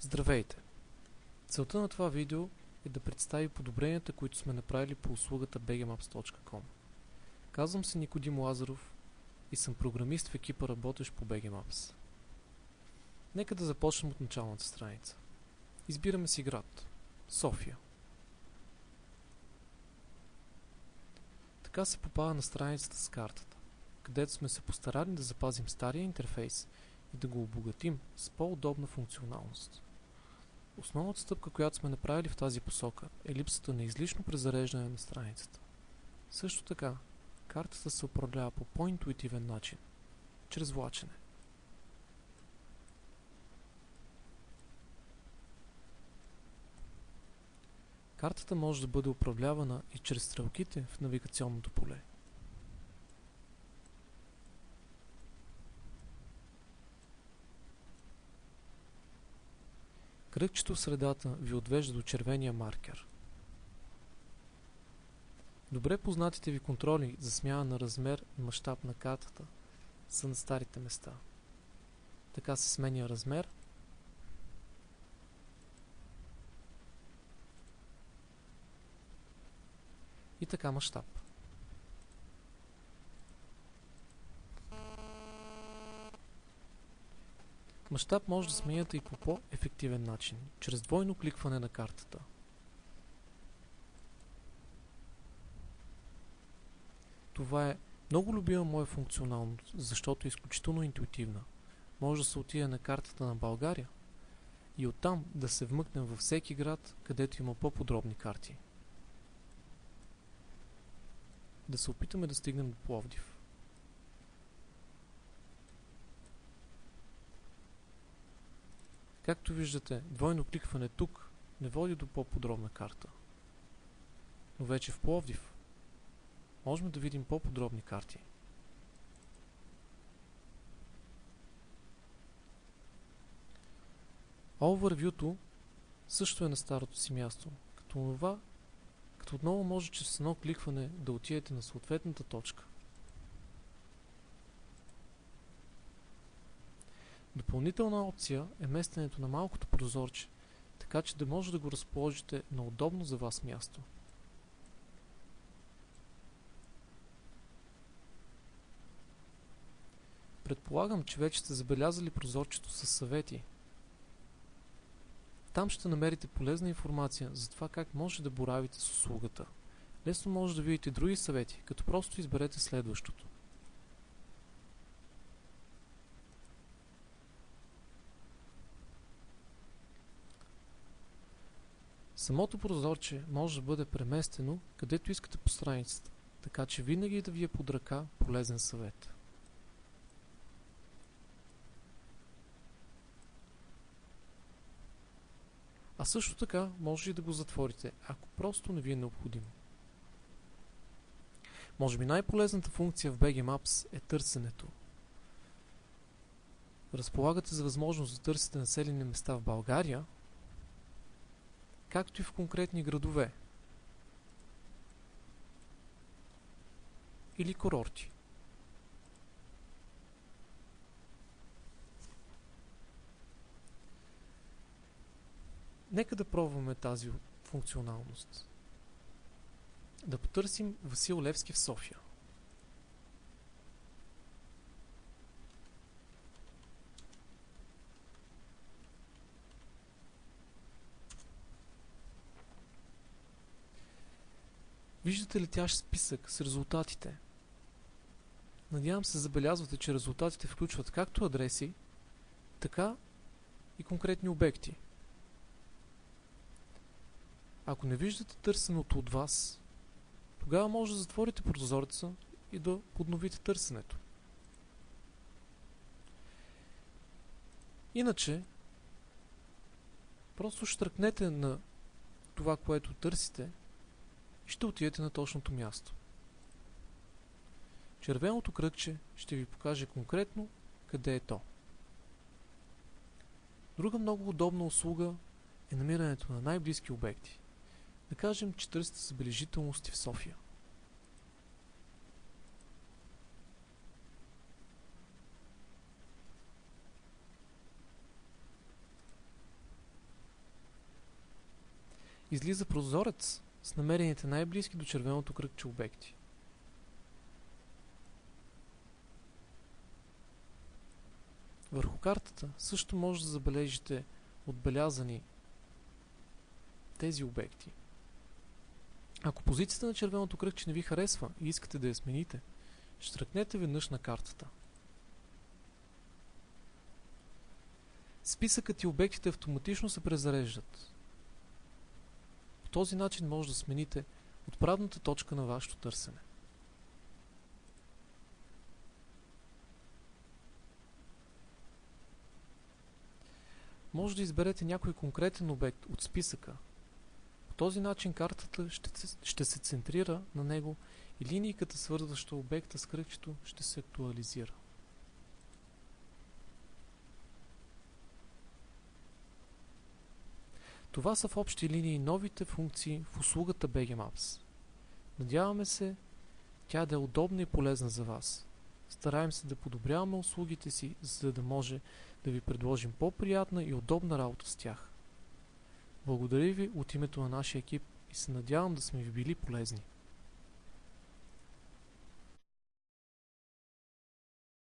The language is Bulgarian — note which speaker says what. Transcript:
Speaker 1: Здравейте! Целта на това видео е да представи подобренията, които сме направили по услугата bgmaps.com. Казвам се Никодим Лазаров и съм програмист в екипа, работещ по BGMaps. Нека да започнем от началната страница. Избираме си град – София. Така се попада на страницата с картата, където сме се постарали да запазим стария интерфейс и да го обогатим с по-удобна функционалност. Основната стъпка, която сме направили в тази посока, е липсата на излишно презареждане на страницата. Също така, картата се управлява по по-интуитивен начин, чрез влачене. Картата може да бъде управлявана и чрез стрелките в навигационното поле. Кръгчето в средата ви отвежда до червения маркер. Добре познатите ви контроли за смяна на размер и мащаб на картата са на старите места. Така се сменя размер и така мащаб. Мащаб може да сменяте и по по-ефективен начин, чрез двойно кликване на картата. Това е много любима моя функционалност, защото е изключително интуитивна. Може да се отиде на картата на България и оттам да се вмъкнем във всеки град, където има по-подробни карти. Да се опитаме да стигнем до Пловдив. Както виждате, двойно кликване тук не води до по-подробна карта. Но вече в Пловдив можем да видим по-подробни карти. Overview-то също е на старото си място, като отново може чрез едно кликване да отидете на съответната точка. Допълнителна опция е местенето на малкото прозорче, така че да може да го разположите на удобно за вас място. Предполагам, че вече сте забелязали прозорчето с съвети. Там ще намерите полезна информация за това как може да боравите с услугата. Лесно може да видите други съвети, като просто изберете следващото. Самото прозорче може да бъде преместено където искате по страницата, така че винаги да ви е под ръка полезен съвет. А също така може и да го затворите, ако просто не ви е необходимо. Може би най-полезната функция в BGMaps е търсенето. Разполагате за възможност да търсите населени места в България, както и в конкретни градове или курорти. Нека да пробваме тази функционалност. Да потърсим Васил Левски в София. Виждате летящ списък с резултатите. Надявам се забелязвате, че резултатите включват както адреси, така и конкретни обекти. Ако не виждате търсеното от вас, тогава може да затворите прозореца и да подновите търсенето. Иначе, просто штръкнете на това, което търсите и ще отидете на точното място. Червеното кръгче ще ви покаже конкретно къде е то. Друга много удобна услуга е намирането на най-близки обекти. Да кажем, че търсите забележителности в София. излиза прозорец с намерените най-близки до червеното кръгче обекти. Върху картата също може да забележите отбелязани тези обекти. Ако позицията на червеното кръгче не ви харесва и искате да я смените, щръкнете веднъж на картата. Списъкът и обектите автоматично се презареждат. По този начин може да смените отправната точка на вашето търсене. Може да изберете някой конкретен обект от списъка. По този начин картата ще се центрира на него и линийката, свързваща обекта с кръгчето, ще се актуализира. Това са в общи линии новите функции в услугата BG Maps. Надяваме се тя да е удобна и полезна за вас. Стараем се да подобряваме услугите си, за да може да ви предложим по-приятна и удобна работа с тях. Благодаря ви от името на нашия екип и се надявам да сме ви били полезни.